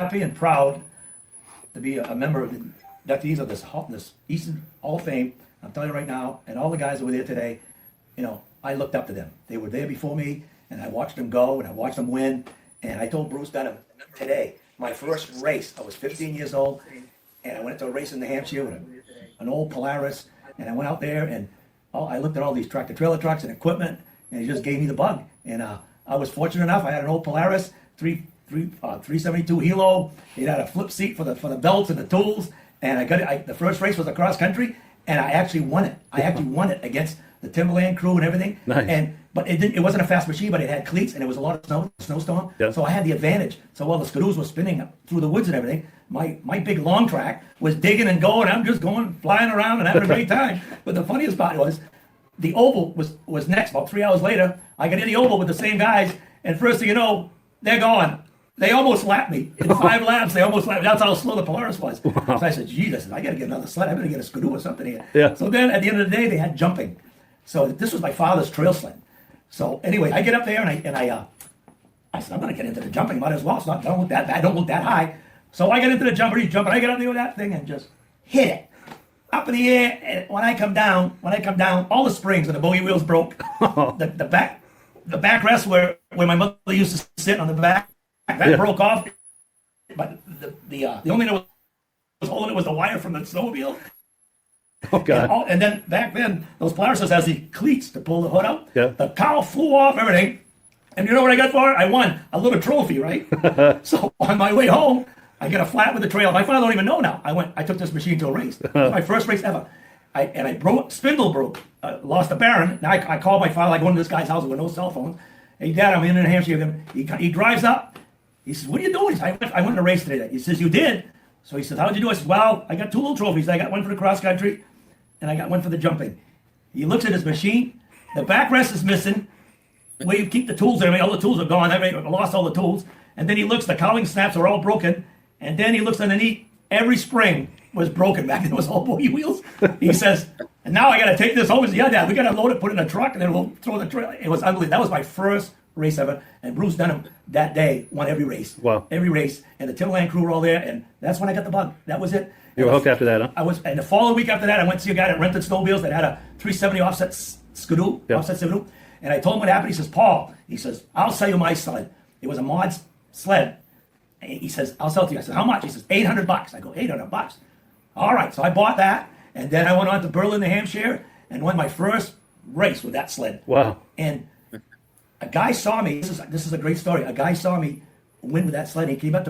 happy and proud to be a member of the inductees of this Eastern Hall of Fame. I'm telling you right now, and all the guys that were there today, I looked up to them. They were there before me, and I watched them go, and I watched them win. And I told Bruce Benham today, my first race, I was 15 years old, and I went to a race in New Hampshire with an old Polaris, and I went out there, and I looked at all these tractor-trailer trucks and equipment, and it just gave me the bug. And I was fortunate enough. I had an old Polaris, 372 Hilo. It had a flip seat for the belts and the tools. And I got it. The first race was across country, and I actually won it. I actually won it against the Timberland crew and everything. Nice. But it wasn't a fast machine, but it had cleats, and it was a lot of snowstorm. Yeah. So I had the advantage. So while the skidoos were spinning through the woods and everything, my big long track was digging and going. I'm just going, flying around and having a great time. But the funniest part was, the oval was next. About 3 hours later, I got in the oval with the same guys, and first thing you know, they're gone. They almost lapped me. In 5 laps, they almost lapped me. That's how slow the Polaris was. Wow. So I said, Jesus, I got to get another sled. I'm going to get a skidoo or something here. Yeah. So then at the end of the day, they had jumping. So this was my father's trail sled. So anyway, I get up there, and I said, I'm going to get into the jumping. Might as well. Don't look that bad. Don't look that high. So I get into the jumper. He's jumping. I get up there with that thing and just hit it up in the air. And when I come down, all the springs and the bogey wheels broke. The backrest where my mother used to sit on the back, that broke off. But the only thing that was holding it was the wire from the snowmobile. Oh, God. And then back then, those Polarises has the cleats to pull the hood out. Yeah. The cowl flew off, everything. And you know what I got for it? I won a little trophy, right? So on my way home, I get a flat with the trail. My father don't even know now. I took this machine to a race. It was my first race ever. I broke, spindle broke, lost a bearing. Now I called my father. I go into this guy's house with no cell phone. Hey, Dad, I'm in New Hampshire with him. He drives up. He says, what are you doing? I went to a race today. He says, you did? So he says, how'd you do? I said, well, I got 2 little trophies. I got one for the cross country, and I got one for the jumping. He looks at his machine. The backrest is missing. Where you keep the tools there, all the tools are gone. I lost all the tools. And then he looks, the cowling snaps are all broken. And then he looks underneath. Every spring was broken back then. It was all bogey wheels. He says, and now I got to take this home. He says, yeah, Dad, we got to load it, put it in a truck, and then we'll throw the trailer. It was unbelievable. That was my first race ever. And Bruce Dunham that day won every race. Wow. Every race. And the Timberland crew were all there. And that's when I got the bug. That was it. You were hooked after that, huh? And the following week after that, I went to see a guy that rented snowmobiles that had a 370 offset skidoo, offset skidoo. And I told him what happened. He says, Paul, I'll sell you my sled. It was a mod sled. And he says, I'll sell it to you. I said, how much? He says, $800. I go, $800. All right. So I bought that. And then I went on to Berlin, New Hampshire, and won my first race with that sled. Wow. And a guy saw me. This is a great story. A guy saw me win with that sled. He came up to me.